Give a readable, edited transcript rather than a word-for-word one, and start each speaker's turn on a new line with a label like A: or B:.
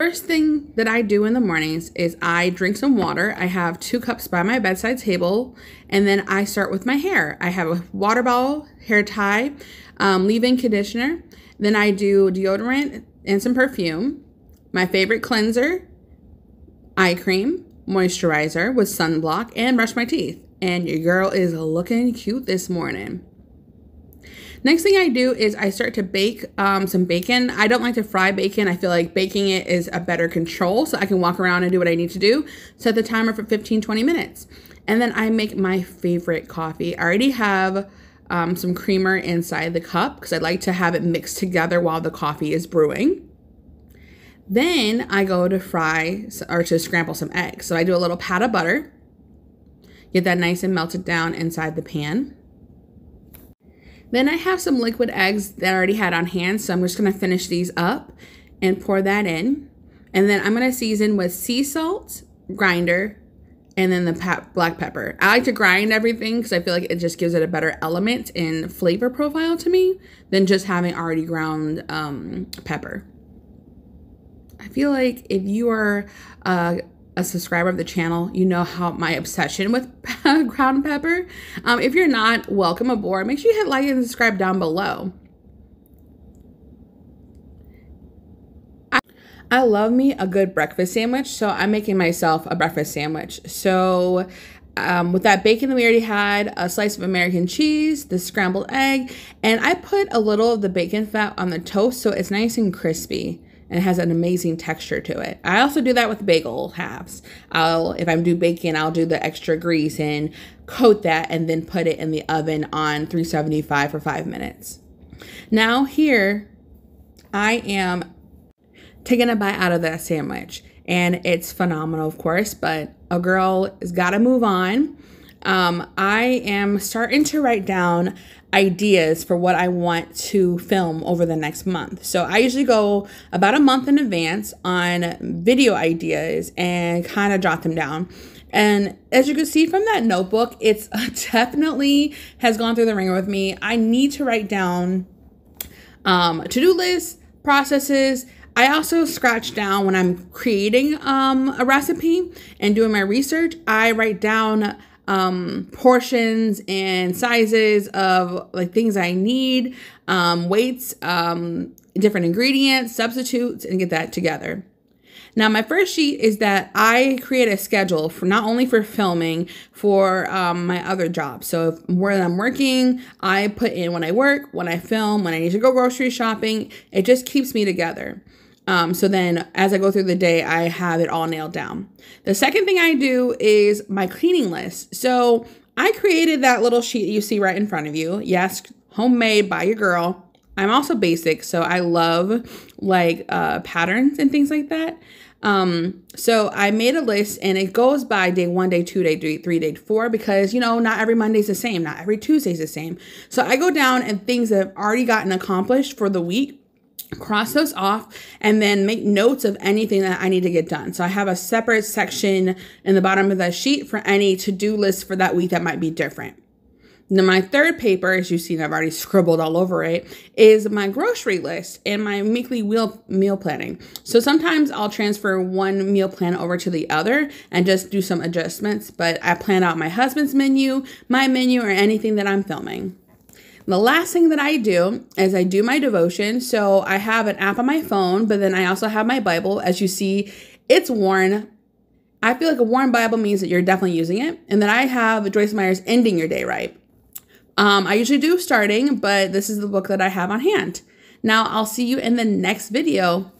A: First thing that I do in the mornings is I drink some water. I have 2 cups by my bedside table, and then I start with my hair. I have a water bottle, hair tie, leave-in conditioner. Then I do deodorant and some perfume, my favorite cleanser, eye cream, moisturizer with sunblock, and brush my teeth. And your girl is looking cute this morning. Next thing I do is I start to bake some bacon. I don't like to fry bacon. I feel like baking it is a better control, so I can walk around and do what I need to do. Set the timer for 15-20 minutes. And then I make my favorite coffee. I already have some creamer inside the cup because I like to have it mixed together while the coffee is brewing. Then I go to fry or to scramble some eggs. So I do a little pat of butter. Get that nice and melted down inside the pan. Then I have some liquid eggs that I already had on hand, so I'm just going to finish these up and pour that in. And then I'm going to season with sea salt, grinder, and then the black pepper. I like to grind everything because I feel like it just gives it a better element and flavor profile to me than just having already ground pepper. I feel like if you are a subscriber of the channel, you know how my obsession with ground pepper. If you're not, welcome aboard. Make sure you hit like and subscribe down below. I love me a good breakfast sandwich, so I'm making myself a breakfast sandwich. So with that bacon that we already had, a slice of American cheese, the scrambled egg, and I put a little of the bacon fat on the toast so it's nice and crispy. And it has an amazing texture to it. I also do that with bagel halves. If I'm doing bacon, I'll do the extra grease and coat that and then put it in the oven on 375 for 5 minutes. Now here, I am taking a bite out of that sandwich. And it's phenomenal, of course, but a girl has got to move on. I am starting to write down ideas for what I want to film over the next month. So I usually go about a month in advance on video ideas and kind of jot them down. And as you can see from that notebook, it's definitely has gone through the ringer with me. I need to write down to-do lists, processes. I also scratch down when I'm creating a recipe and doing my research. I write down portions and sizes of like things I need, weights, different ingredients, substitutes, and get that together. Now, my first sheet is that I create a schedule for not only for filming, for my other jobs. So where I'm working, I put in when I work, when I film, when I need to go grocery shopping. It just keeps me together. So then as I go through the day, I have it all nailed down. The second thing I do is my cleaning list. So I created that little sheet you see right in front of you. Yes, homemade by your girl. I'm also basic, so I love like patterns and things like that. So I made a list and it goes by day 1, day 2, day 3, day 4, because, you know, not every Monday's the same. Not every Tuesday's the same. So I go down and things that have already gotten accomplished for the week, cross those off, and then make notes of anything that I need to get done. So I have a separate section in the bottom of that sheet for any to-do list for that week that might be different. Now, my third paper, as you've seen, I've already scribbled all over it, is my grocery list and my weekly meal planning. So sometimes I'll transfer one meal plan over to the other and just do some adjustments, but I plan out my husband's menu, my menu, or anything that I'm filming. The last thing that I do is I do my devotion. So I have an app on my phone, but then I also have my Bible. As you see, it's worn. I feel like a worn Bible means that you're definitely using it. And then I have Joyce Meyer's Ending Your Day Right. I usually do starting, but this is the book that I have on hand. Now I'll see you in the next video.